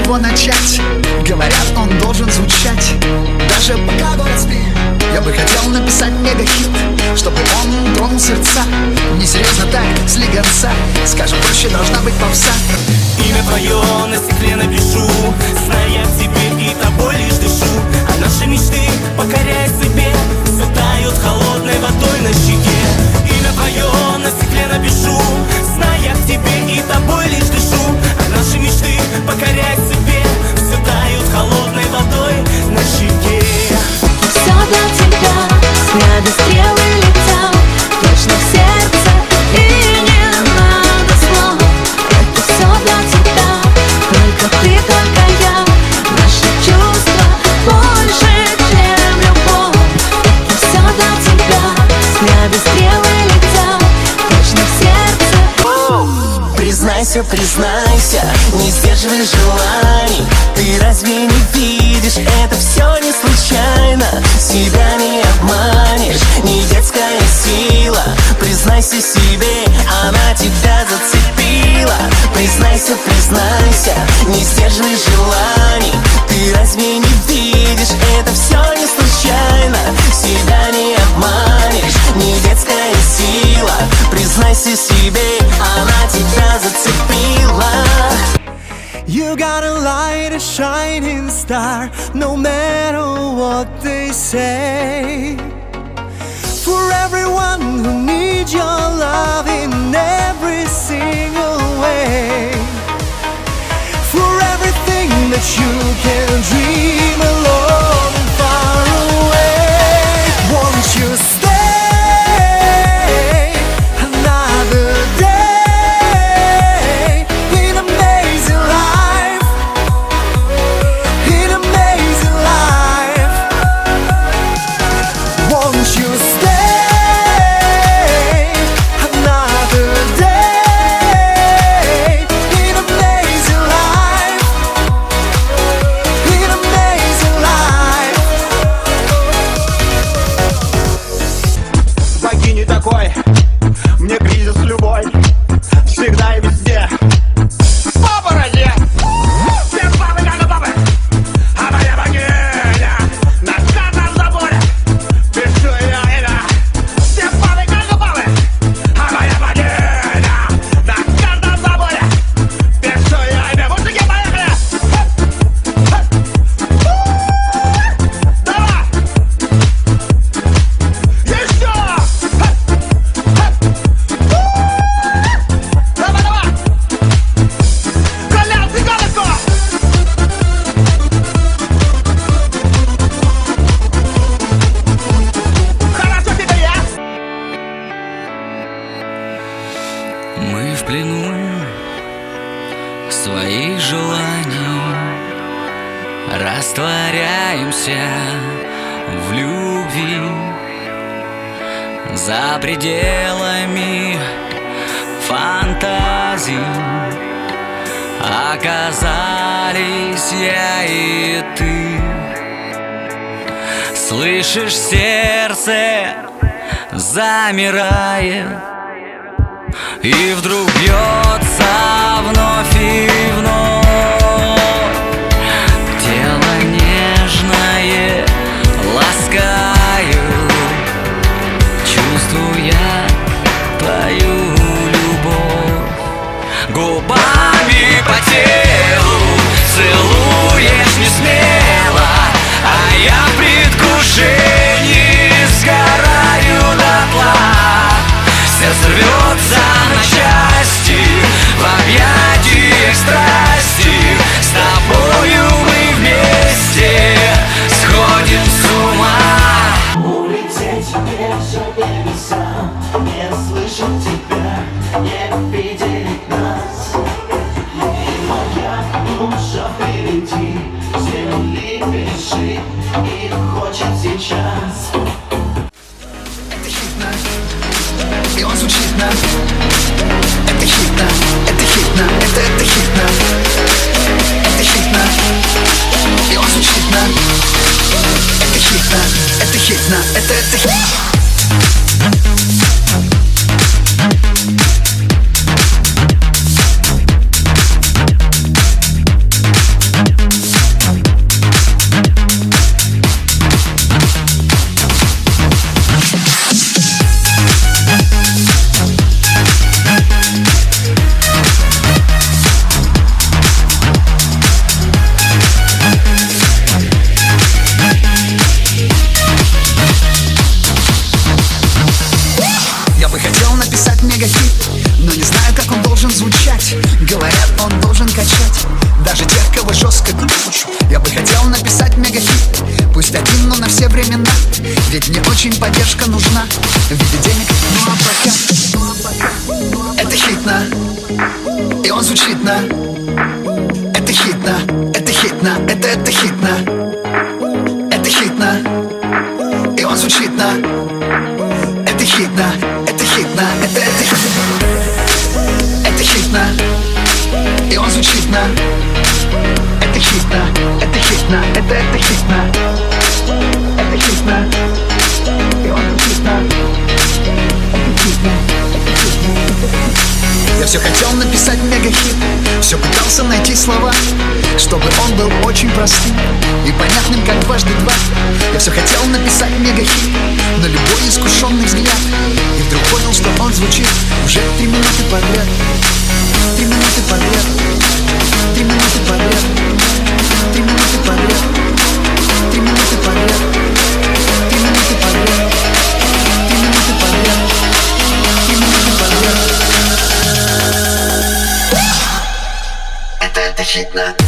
него начать? Говорят, он должен звучать даже пока город спит. Я бы хотел написать мегахит, чтобы он тронул сердца. Несерьезно так, слегонца. Скажем проще, должна быть попса. Имя твое на стекле напишу, зная в тебе и тобой лишь дышу. А наши мечты, покоряя себе, все тают холодной водой на щеке. Имя твое на стекле напишу, зная в тебе и тобой лишь дышу. А наши мечты, покоряя себе, все тают холодной водой на щеке. Все для тебя, снаряды стрелы летят точно в сердце, и не надо слов. Это все для тебя, только ты, только я. Наши чувства больше, чем любовь. Это все для тебя, снаряды стрелы летят точно в сердце. Признайся, признайся, не сдерживай желаний. Ты разве не видишь, это все не случайно? Себя не обманешь, не детская сила. Признайся себе, она тебя зацепила. Признайся, признайся, не сдерживай желаний. Ты разве не видишь, это все не случайно? Себя не обманешь, не детская сила. Признайся себе, она тебя зацепила. You gotta light a shining star, no matter what they say. For everyone who needs your love in every single way. For everything that you can dream alone and far away. Won't you stay another day in amazing life, in amazing life? Won't you stay another day in amazing life, in amazing life? Богини такой, мне кризис любой, всегда и везде. Папа ради! Все папы как папы, а моя богиня на каждом заборе пишу ее имя. Все папы как папы, а моя богиня на каждом заборе пишу ее имя. Мужики, поехали! Давай! Еще! Давай, давай! Колян, цыганочку! Хорошо тебе, я? Мы в плену своих желаний, растворяемся в любви. За пределами фантазий оказались я и ты. Слышишь, сердце замирает, и вдруг бьется вновь и вновь. Тело нежное ласкаю, чувствуя твою любовь. Губами по телу целуешь не смело, а я в предвкушении сгораю дотла. Сердце рвется на части в объятиях страсти. С тобою мы вместе сходим с ума. Улететь ближе к небесам, не слышать тебя, не видеть нас. И моя душа впереди, земли бежит и хочет сейчас. Это хитно, и он звучит на. Это хитно, это хитно, это хитно. Это хитно, и он звучит на. Это хитно, это хитно, это хитно. очень поддержка нужна в виде денег, ну а пока это хитно, и он звучит на. Это хитно, это хитно, это хитно. Это хитно, и он звучит на. Это хитно, это хитно, это хитно. Это хитно, и он звучит на. Это хитно, это хитно, это хитно. Это хитно, и он звучит на. Это хитно, это хитно. Я все хотел написать мегахит, все пытался найти слова, чтобы он был очень простым и понятным, как дважды два. Я все хотел написать мегахит на любой искушенный взгляд, и вдруг понял, что он звучит уже 3 минуты подряд. 3 минуты подряд. 3 минуты подряд. 3 минуты подряд. 3 минуты подряд. 3 минуты подряд. 3 минуты подряд. 3 минуты подряд. Это хитно.